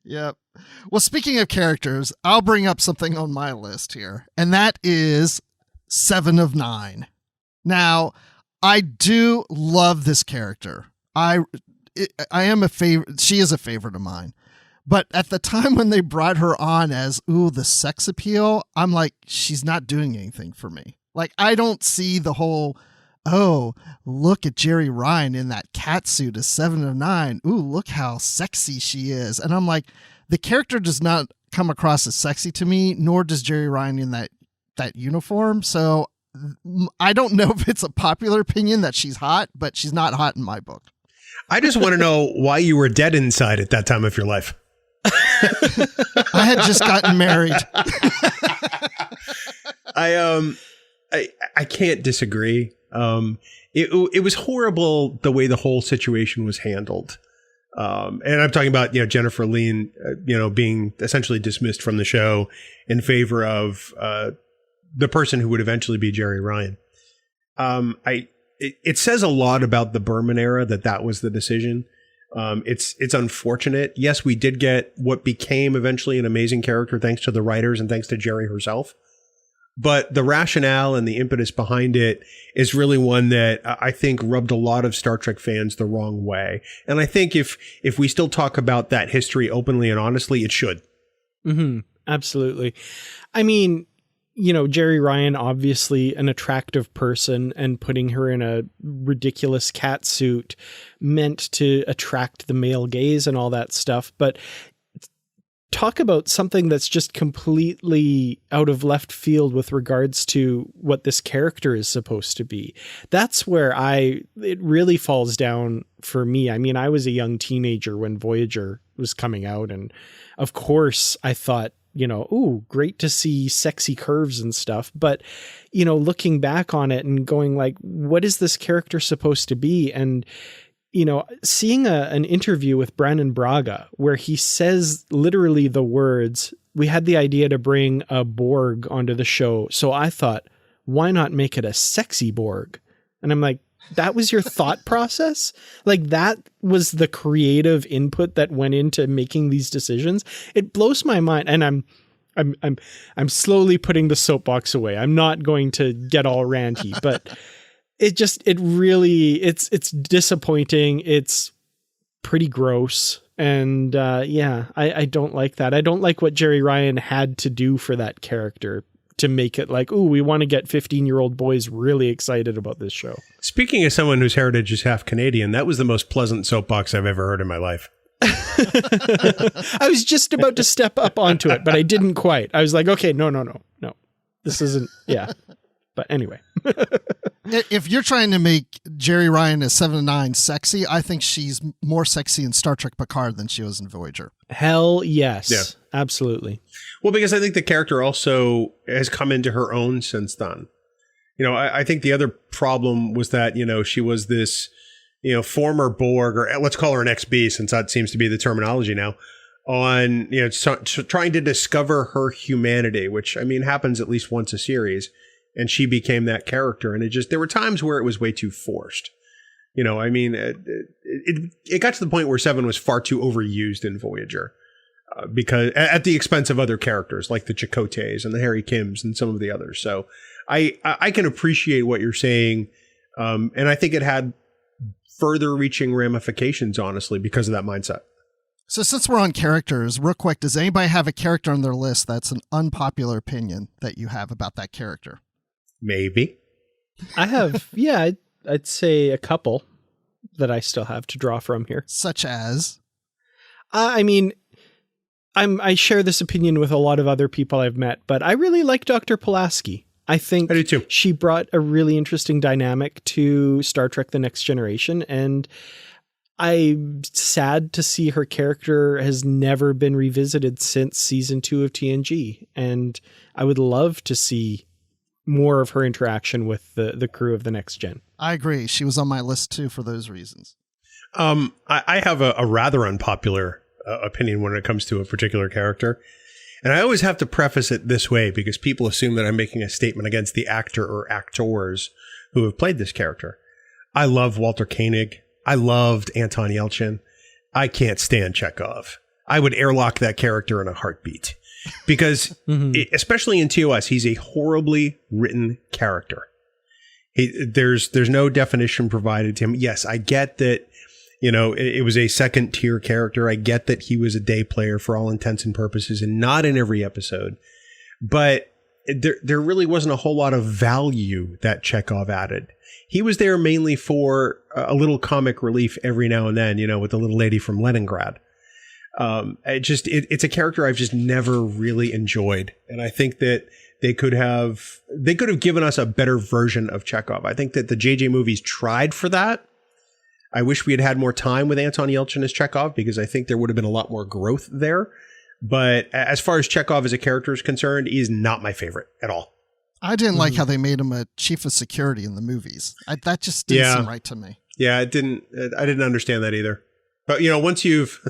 Yep. Well, speaking of characters, I'll bring up something on my list here, and that is 7 of 9. Now, I do love this character. I am a favorite. She is a favorite of mine. But at the time when they brought her on as, the sex appeal, I'm like, she's not doing anything for me. Like, I don't see the whole, look at Jerry Ryan in that cat suit as 7 of 9. Ooh, look how sexy she is. And I'm like, the character does not come across as sexy to me, nor does Jerry Ryan in that uniform. So I don't know if it's a popular opinion that she's hot, but she's not hot in my book. I just want to know why you were dead inside at that time of your life. I had just gotten married. I can't disagree. It was horrible the way the whole situation was handled. And I'm talking about, Jennifer Lean, being essentially dismissed from the show in favor of the person who would eventually be Jerry Ryan. It says a lot about the Berman era that was the decision. It's unfortunate. Yes, we did get what became eventually an amazing character thanks to the writers and thanks to Jerry herself. But the rationale and the impetus behind it is really one that I think rubbed a lot of Star Trek fans the wrong way. And I think if we still talk about that history openly and honestly, it should. Mm-hmm. Absolutely. I mean, Jerry Ryan, obviously an attractive person, and putting her in a ridiculous cat suit meant to attract the male gaze and all that stuff. But talk about something that's just completely out of left field with regards to what this character is supposed to be. That's where it really falls down for me. I mean, I was a young teenager when Voyager was coming out, and of course I thought, great to see sexy curves and stuff. But, looking back on it and going like, what is this character supposed to be? And, seeing an interview with Brandon Braga where he says literally the words, we had the idea to bring a Borg onto the show. So I thought, why not make it a sexy Borg? And I'm like, that was your thought process? Like, that was the creative input that went into making these decisions. It blows my mind. And I'm slowly putting the soapbox away. I'm not going to get all ranty, but it's disappointing. It's pretty gross. And I don't like that. I don't like what Jerry Ryan had to do for that character to make it like, we want to get 15-year-old boys really excited about this show. Speaking as someone whose heritage is half Canadian, that was the most pleasant soapbox I've ever heard in my life. I was just about to step up onto it, but I didn't quite. I was like, okay, no. This isn't, yeah. But anyway. If you're trying to make Jerry Ryan as 7 of 9 sexy, I think she's more sexy in Star Trek Picard than she was in Voyager. Hell yes. Yeah. Absolutely. Well, because I think the character also has come into her own since then. I think the other problem was that, she was this, former Borg, or let's call her an XB, since that seems to be the terminology now, on, trying to discover her humanity, which, I mean, happens at least once a series. And she became that character. And there were times where it was way too forced. It got to the point where 7 was far too overused in Voyager. because at the expense of other characters like the Chakotay's and the Harry Kims and some of the others. So I can appreciate what you're saying. And I think it had further reaching ramifications, honestly, because of that mindset. So since we're on characters, real quick, does anybody have a character on their list that's an unpopular opinion that you have about that character? Maybe. I have, yeah, I'd say a couple that I still have to draw from here. Such as? I mean, I share this opinion with a lot of other people I've met, but I really like Dr. Pulaski. I think I do too. She brought a really interesting dynamic to Star Trek The Next Generation, and I'm sad to see her character has never been revisited since season 2 of TNG, and I would love to see more of her interaction with the crew of The Next Gen. I agree. She was on my list too for those reasons. I have a rather unpopular opinion when it comes to a particular character. And I always have to preface it this way because people assume that I'm making a statement against the actor or actors who have played this character. I love Walter Koenig. I loved Anton Yelchin. I can't stand Chekhov. I would airlock that character in a heartbeat because especially in TOS, he's a horribly written character. There's no definition provided to him. Yes, I get that. You know, it was a second tier character. I get that he was a day player for all intents and purposes and not in every episode. But there really wasn't a whole lot of value that Chekhov added. He was there mainly for a little comic relief every now and then, you know, with the little lady from Leningrad. It's a character I've just never really enjoyed. And I think that they could have given us a better version of Chekhov. I think that the JJ movies tried for that. I wish we had had more time with Anton Yelchin as Chekhov because I think there would have been a lot more growth there. But as far as Chekhov as a character is concerned, he is not my favorite at all. I didn't like how they made him a chief of security in the movies. That just didn't seem right to me. Yeah, I didn't understand that either. But you know, once you've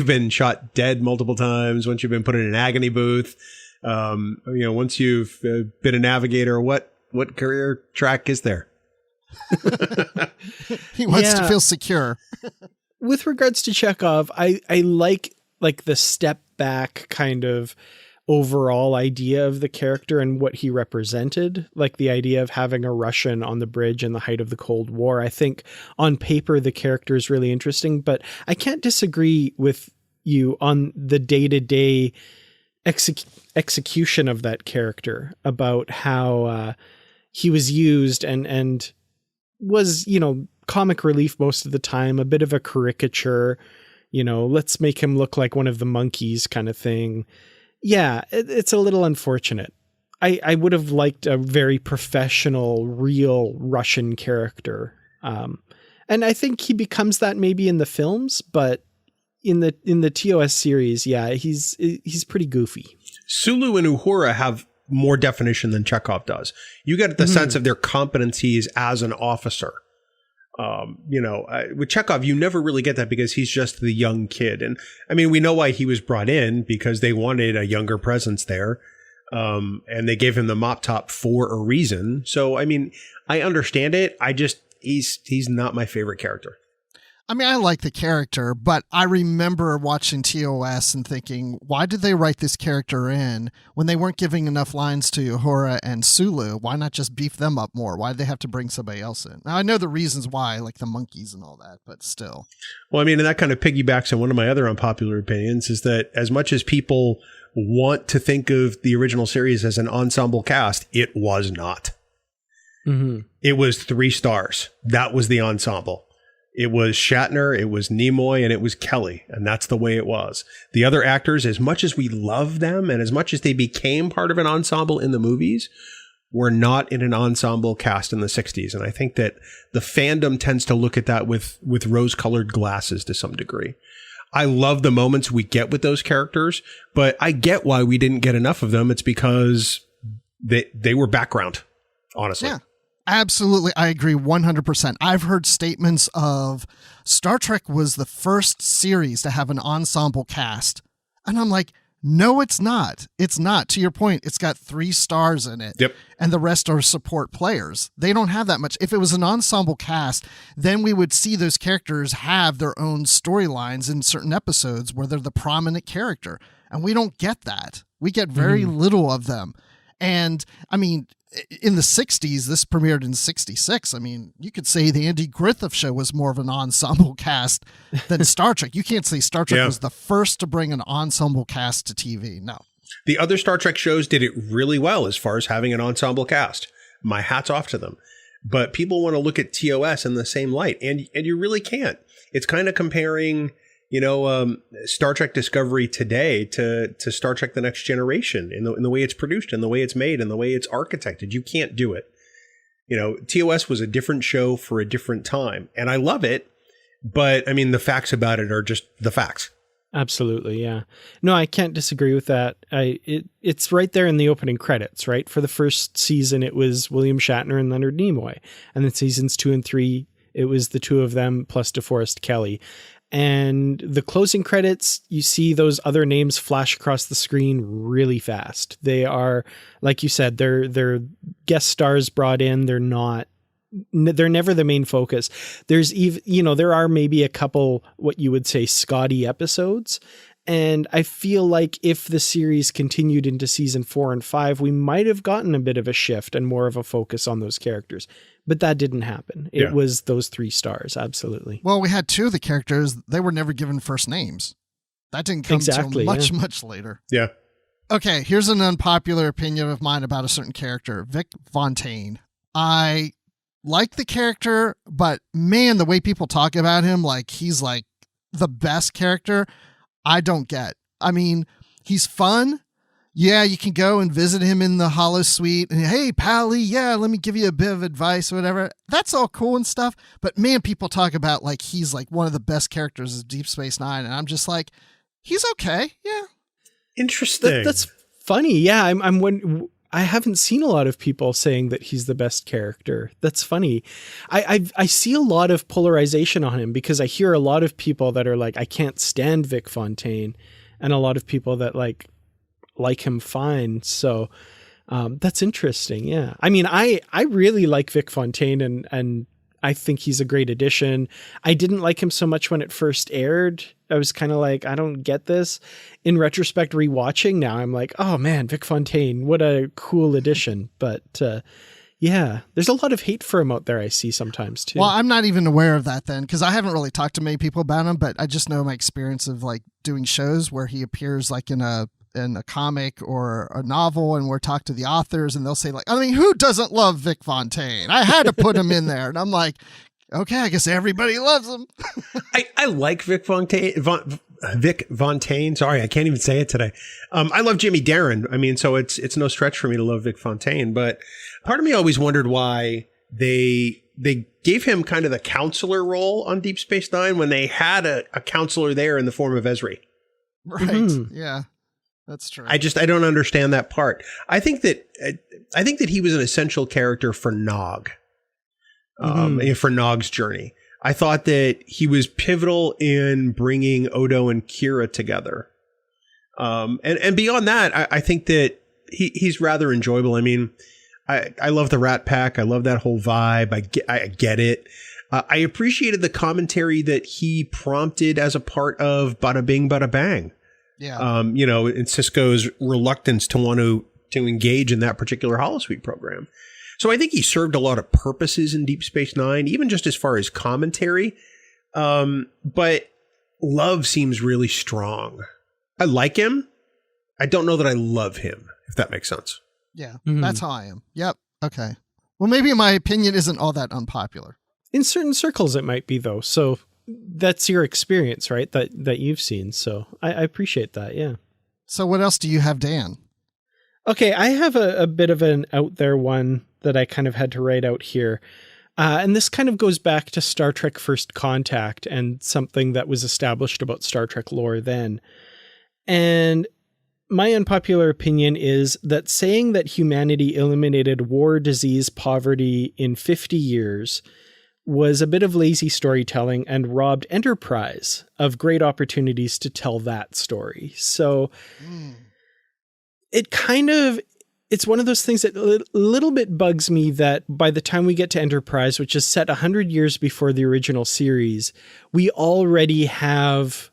been shot dead multiple times, once you've been put in an agony booth, you know, once you've been a navigator, what career track is there? He wants to feel secure. With regards to Chekhov, I like the step back kind of overall idea of the character and what he represented, like the idea of having a Russian on the bridge in the height of the Cold War. I think on paper the character is really interesting, but I can't disagree with you on the day-to-day execution of that character, about how he was used and was, you know, comic relief most of the time, a bit of a caricature, you know, let's make him look like one of the monkeys kind of thing. Yeah, it's a little unfortunate. I would have liked a very professional, real Russian character. And I think he becomes that maybe in the films, but in the TOS series, yeah, he's pretty goofy. Sulu and Uhura have more definition than Chekhov does. You get the sense of their competencies as an officer. You know, with Chekhov, you never really get that because he's just the young kid. And I mean, we know why he was brought in, because they wanted a younger presence there. And they gave him the mop top for a reason. So, I mean, I understand it. He's not my favorite character. I mean, I like the character, but I remember watching TOS and thinking, why did they write this character in when they weren't giving enough lines to Uhura and Sulu? Why not just beef them up more? Why did they have to bring somebody else in? Now, I know the reasons why, like the monkeys and all that, but still. Well, I mean, and that kind of piggybacks on one of my other unpopular opinions, is that as much as people want to think of the original series as an ensemble cast, it was not. It was 3 stars. That was the ensemble. It was Shatner, it was Nimoy, and it was Kelly. And that's the way it was. The other actors, as much as we love them and as much as they became part of an ensemble in the movies, were not in an ensemble cast in the 60s. And I think that the fandom tends to look at that with rose-colored glasses to some degree. I love the moments we get with those characters, but I get why we didn't get enough of them. It's because they were background, honestly. Yeah. Absolutely. I agree 100%. I've heard statements of Star Trek was the first series to have an ensemble cast. And I'm like, No, it's not. It's not. To your point, it's got 3 stars in it. Yep. And the rest are support players. They don't have that much. If it was an ensemble cast, then we would see those characters have their own storylines in certain episodes where they're the prominent character. And we don't get that. We get very little of them. And I mean, in the 60s, this premiered in 66. I mean, you could say the Andy Griffith Show was more of an ensemble cast than Star Trek. You can't say Star Trek was the first to bring an ensemble cast to TV. No. The other Star Trek shows did it really well as far as having an ensemble cast. My hat's off to them. But people want to look at TOS in the same light, and you really can't. It's kind of comparing, Star Trek Discovery today to Star Trek The Next Generation in the way it's produced and the way it's made and the way it's architected. You can't do it. TOS was a different show for a different time, and I love it. But I mean, the facts about it are just the facts. Absolutely, yeah. No, I can't disagree with that. It's right there in the opening credits, right? For the first season, it was William Shatner and Leonard Nimoy. And then seasons 2 and 3, it was the 2 of them plus DeForest Kelley. And the closing credits, you see those other names flash across the screen really fast. They are, like you said, they're guest stars brought in. They're never the main focus. There's even, there are maybe a couple, what you would say, Scotty episodes. And I feel like if the series continued into season 4 and 5, we might have gotten a bit of a shift and more of a focus on those characters. But that didn't happen. It was those 3 stars. Absolutely. Well, we had 2 of the characters. They were never given first names. That didn't come until much later. Yeah. Okay. Here's an unpopular opinion of mine about a certain character, Vic Fontaine. I like the character, but man, the way people talk about him, like he's like the best character, I don't get. I mean, he's fun. Yeah, you can go and visit him in the holosuite and, hey, Pally, yeah, let me give you a bit of advice or whatever. That's all cool and stuff. But man, people talk about like he's like one of the best characters of Deep Space Nine. And I'm just like, he's okay. Yeah. Interesting. That's funny. Yeah. I haven't seen a lot of people saying that he's the best character. That's funny. I see a lot of polarization on him because I hear a lot of people that are like, I can't stand Vic Fontaine, and a lot of people that like him fine. So that's interesting. Yeah. I mean, I really like Vic Fontaine and I think he's a great addition. I didn't like him so much when it first aired. I was kind of like, I don't get this. In retrospect, rewatching now, I'm like, oh man, Vic Fontaine, what a cool addition. But yeah, there's a lot of hate for him out there I see sometimes too. Well, I'm not even aware of that then because I haven't really talked to many people about him, but I just know my experience of like doing shows where he appears like in a comic or a novel and we're talking to the authors and they'll say like, I mean, who doesn't love Vic Fontaine? I had to put him in there. And I'm like, okay, I guess everybody loves him. I like Vic Fontaine. Vic Fontaine. Sorry, I can't even say it today. I love Jimmy Darren. I mean, so it's no stretch for me to love Vic Fontaine, but part of me always wondered why they gave him kind of the counselor role on Deep Space Nine when they had a counselor there in the form of Ezri. Right. Mm-hmm. Yeah. That's true. I don't understand that part. I think that he was an essential character for Nog, for Nog's journey. I thought that he was pivotal in bringing Odo and Kira together. And beyond that, I think that he's rather enjoyable. I mean, I love the Rat Pack. I love that whole vibe. I get it. I appreciated the commentary that he prompted as a part of Bada Bing, Bada Bang. Yeah. And Sisko's reluctance to want to engage in that particular holosuite program. So I think he served a lot of purposes in Deep Space Nine, even just as far as commentary. But love seems really strong. I like him. I don't know that I love him, if that makes sense. Yeah, That's how I am. Yep. Okay. Well, maybe my opinion isn't all that unpopular. In certain circles, it might be, though. So that's your experience, right? That you've seen. So I appreciate that. Yeah. So what else do you have, Dan? Okay. I have a bit of an out there one that I kind of had to write out here. And this kind of goes back to Star Trek First Contact and something that was established about Star Trek lore then. And my unpopular opinion is that saying that humanity eliminated war, disease, poverty in 50 years was a bit of lazy storytelling and robbed Enterprise of great opportunities to tell that story. So it's one of those things that a little bit bugs me that by the time we get to Enterprise, which is set 100 years before the original series, we already have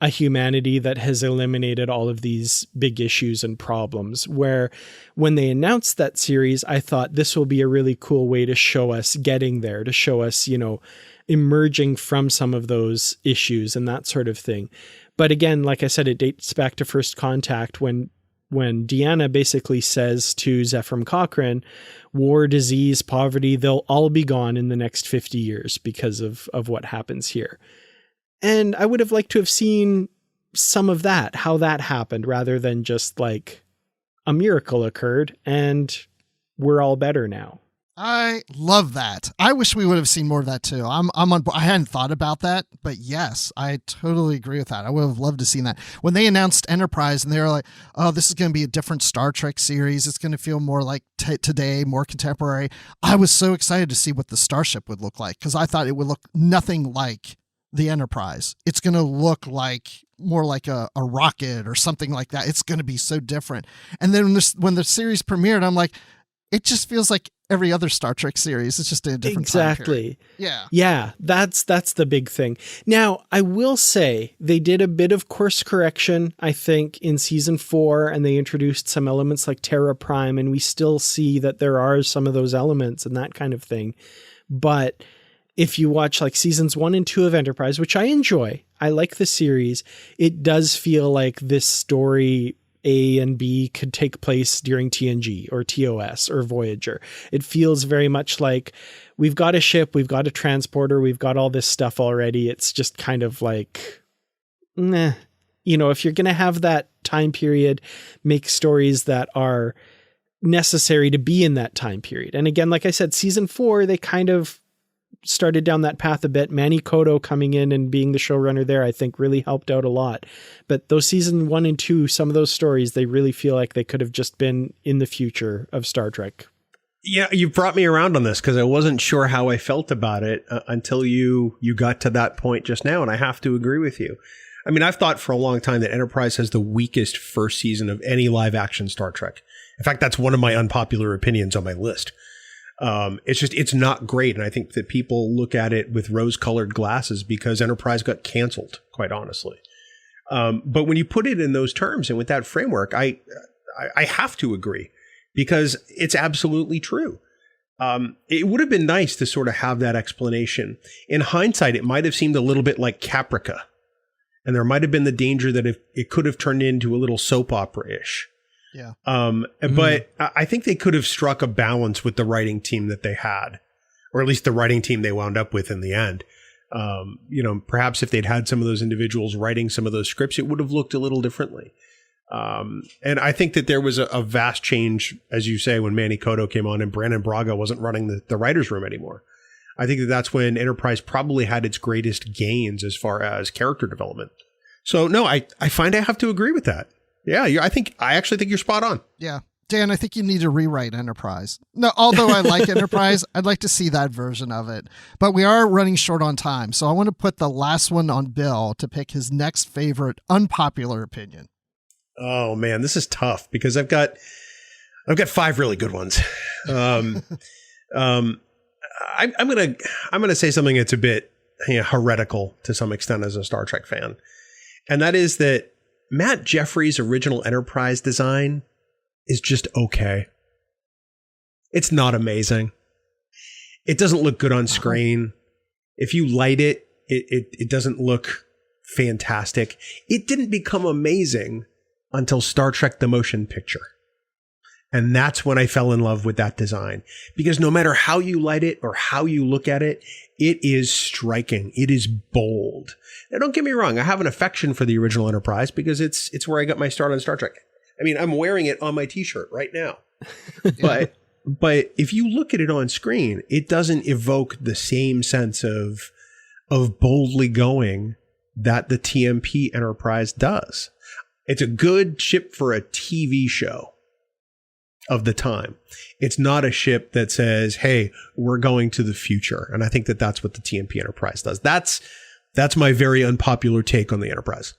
a humanity that has eliminated all of these big issues and problems, where when they announced that series, I thought this will be a really cool way to show us getting there, to show us, emerging from some of those issues and that sort of thing. But again, like I said, it dates back to First Contact when Deanna basically says to Zephram Cochrane, war, disease, poverty, they'll all be gone in the next 50 years because of what happens here. And I would have liked to have seen some of that, how that happened, rather than just like a miracle occurred and we're all better now. I love that. I wish we would have seen more of that too. I'm on board. I hadn't thought about that, but yes, I totally agree with that. I would have loved to see that. When they announced Enterprise and they were like, oh, this is going to be a different Star Trek series. It's going to feel more like today, more contemporary. I was so excited to see what the starship would look like because I thought it would look nothing like the Enterprise. It's going to look like more like a rocket or something like that. It's going to be so different. And then when the series premiered, I'm like, it just feels like every other Star Trek series. It's just in a different time period. Yeah, that's the big thing. Now, I will say they did a bit of course correction, I think, in season 4, and they introduced some elements like Terra Prime, and we still see that there are some of those elements and that kind of thing. But if you watch like seasons 1 and 2 of Enterprise, which I enjoy, I like the series, it does feel like this story A and B could take place during TNG or TOS or Voyager. It feels very much like we've got a ship, we've got a transporter, we've got all this stuff already. It's just kind of like, nah. If you're going to have that time period, make stories that are necessary to be in that time period. And again, like I said, season 4, they kind of started down that path a bit. Manny Koto coming in and being the showrunner there, I think really helped out a lot. But those season 1 and 2, some of those stories, they really feel like they could have just been in the future of Star Trek. Yeah, you brought me around on this because I wasn't sure how I felt about it until you got to that point just now. And I have to agree with you. I mean, I've thought for a long time that Enterprise has the weakest first season of any live action Star Trek. In fact, that's one of my unpopular opinions on my list. It's not great. And I think that people look at it with rose-colored glasses because Enterprise got canceled, quite honestly. But when you put it in those terms and with that framework, I have to agree because it's absolutely true. It would have been nice to sort of have that explanation. In hindsight, it might have seemed a little bit like Caprica. And there might have been the danger that it could have turned into a little soap opera-ish. Yeah. But I think they could have struck a balance with the writing team that they had, or at least the writing team they wound up with in the end. Perhaps if they'd had some of those individuals writing some of those scripts, it would have looked a little differently. And I think that there was a vast change, as you say, when Manny Koto came on and Brandon Braga wasn't running the writer's room anymore. I think that's when Enterprise probably had its greatest gains as far as character development. So no, I find I have to agree with that. Yeah, I actually think you're spot on. Yeah. Dan, I think you need to rewrite Enterprise. No, although I like Enterprise, I'd like to see that version of it. But we are running short on time, so I want to put the last one on Bill to pick his next favorite unpopular opinion. Oh man, this is tough because I've got 5 really good ones. I'm gonna say something that's a bit heretical to some extent as a Star Trek fan, and that is that Matt Jeffries' original Enterprise design is just okay. It's not amazing. It doesn't look good on screen. If you light it, it doesn't look fantastic. It didn't become amazing until Star Trek The Motion Picture. And that's when I fell in love with that design. Because no matter how you light it or how you look at it, it is striking. It is bold. Now, don't get me wrong. I have an affection for the original Enterprise because it's where I got my start on Star Trek. I mean, I'm wearing it on my t-shirt right now. But if you look at it on screen, it doesn't evoke the same sense of boldly going that the TMP Enterprise does. It's a good ship for a TV show. of the time. It's not a ship that says, hey, we're going to the future. And I think that that's what the TMP Enterprise does. That's my very unpopular take on the Enterprise.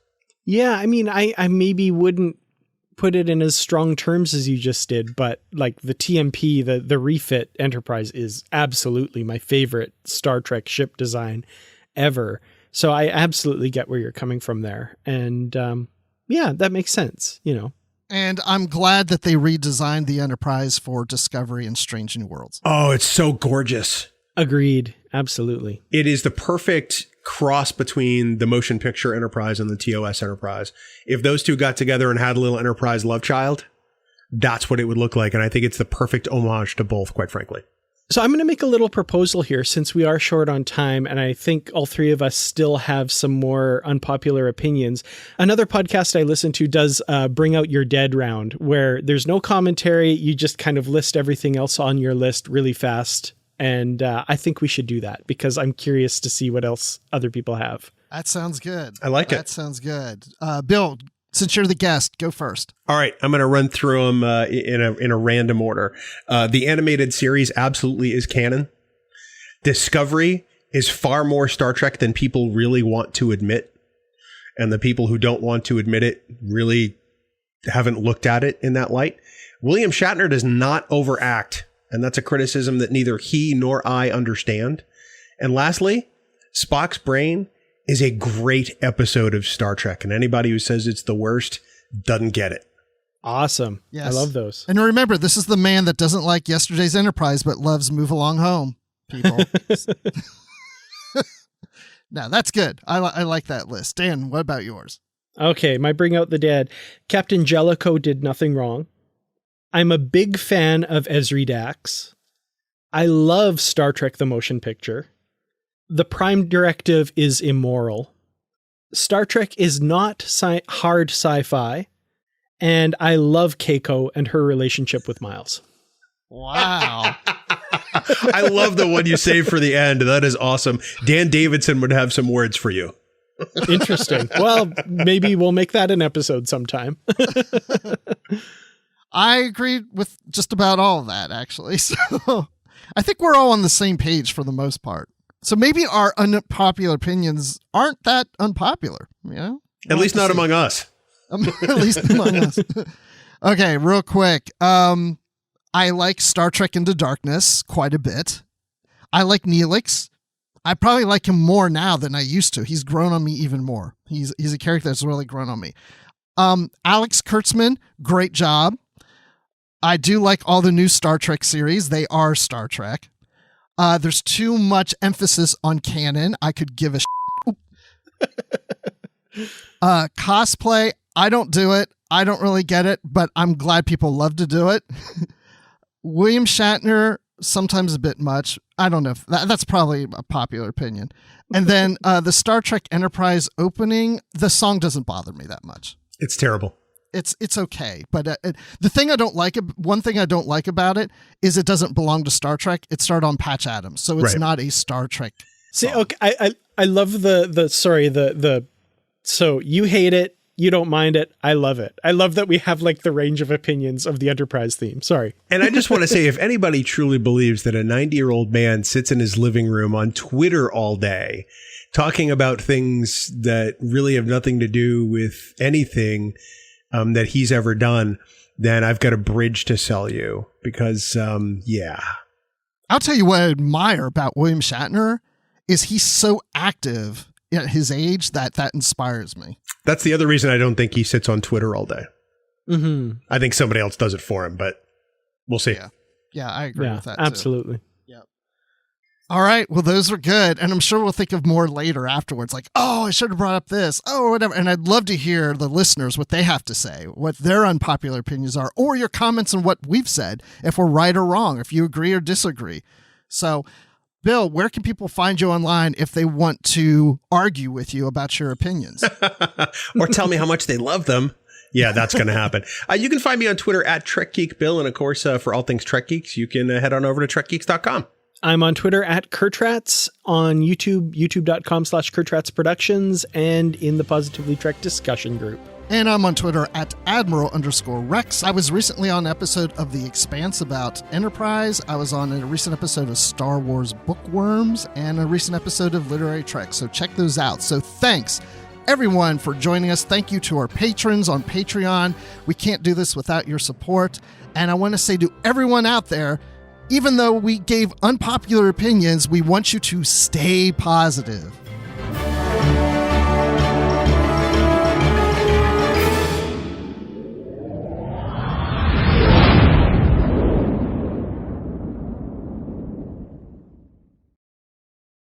Yeah, I mean, I maybe wouldn't put it in as strong terms as you just did, but like the TMP, the refit Enterprise is absolutely my favorite Star Trek ship design ever. So I absolutely get where you're coming from there. And yeah, that makes sense, you know. And I'm glad that they redesigned the Enterprise for Discovery and Strange New Worlds. Oh, it's so gorgeous. Agreed. Absolutely. It is the perfect cross between the motion picture Enterprise and the TOS Enterprise. If those two got together and had a little Enterprise love child, that's what it would look like. And I think it's the perfect homage to both, quite frankly. So I'm going to make a little proposal here since we are short on time, and I think all three of us still have some more unpopular opinions. Another podcast I listen to does Bring Out Your Dead round, where there's no commentary. You just kind of list everything else on your list really fast. And I think we should do that because I'm curious to see what else other people have. That sounds good. I like it. That sounds good. Bill, since you're the guest, go first. All right. I'm going to run through them in a random order. The animated series absolutely is canon. Discovery is far more Star Trek than people really want to admit. And the people who don't want to admit it really haven't looked at it in that light. William Shatner does not overact. And that's a criticism that neither he nor I understand. And lastly, Spock's brain is a great episode of Star Trek. And anybody who says it's the worst doesn't get it. Awesome. Yes. I love those. And remember, this is the man that doesn't like yesterday's Enterprise, but loves Move Along Home, people. No, that's good. I like that list. Dan, what about yours? Okay, my Bring Out the Dead. Captain Jellicoe did nothing wrong. I'm a big fan of Esri Dax. I love Star Trek the Motion Picture. The Prime Directive is immoral. Star Trek is not hard sci-fi. And I love Keiko and her relationship with Miles. Wow. I love the one you saved for the end. That is awesome. Dan Davidson would have some words for you. Interesting. Well, maybe we'll make that an episode sometime. I agree with just about all of that, actually. So I think we're all on the same page for the most part. So maybe our unpopular opinions aren't that unpopular. You know? At least not among us. At least among us. Okay, real quick. I like Star Trek Into Darkness quite a bit. I like Neelix. I probably like him more now than I used to. He's grown on me even more. He's a character that's really grown on me. Alex Kurtzman, great job. I do like all the new Star Trek series. They are Star Trek. There's too much emphasis on canon. I could give a cosplay. I don't do it. I don't really get it, but I'm glad people love to do it. William Shatner, sometimes a bit much. I don't know if that's probably a popular opinion. And then the Star Trek Enterprise opening, the song doesn't bother me that much. It's terrible. It's okay, but the thing I don't like, one thing I don't like about it is it doesn't belong to Star Trek. It started on Patch Adams, so it's not a Star Trek song. See, okay, I love so you hate it, you don't mind it, I love it. I love that we have like the range of opinions of the Enterprise theme. Sorry. And I just want to say, if anybody truly believes that a 90-year-old man sits in his living room on Twitter all day talking about things that really have nothing to do with anything that he's ever done, then I've got a bridge to sell you because, yeah. I'll tell you what I admire about William Shatner is he's so active at his age that inspires me. That's the other reason I don't think he sits on Twitter all day. Mm-hmm. I think somebody else does it for him, but we'll see. Yeah, I agree with that. Absolutely. Too. Yeah. All right. Well, those are good. And I'm sure we'll think of more later afterwards. Like, oh, I should have brought up this. Oh, whatever. And I'd love to hear the listeners, what they have to say, what their unpopular opinions are, or your comments on what we've said, if we're right or wrong, if you agree or disagree. So, Bill, where can people find you online if they want to argue with you about your opinions? Or tell me how much they love them. Yeah, that's going to happen. You can find me on Twitter at TrekGeekBill. And of course, for all things Trek Geeks, you can head on over to TrekGeeks.com. I'm on Twitter at Kurtrats, on YouTube, youtube.com/KurtratsProductions, and in the Positively Trek discussion group. And I'm on Twitter at Admiral_Rex. I was recently on an episode of The Expanse about Enterprise. I was on a recent episode of Star Wars Bookworms and a recent episode of Literary Trek. So check those out. So thanks, everyone, for joining us. Thank you to our patrons on Patreon. We can't do this without your support. And I want to say to everyone out there, even though we gave unpopular opinions, we want you to stay positive.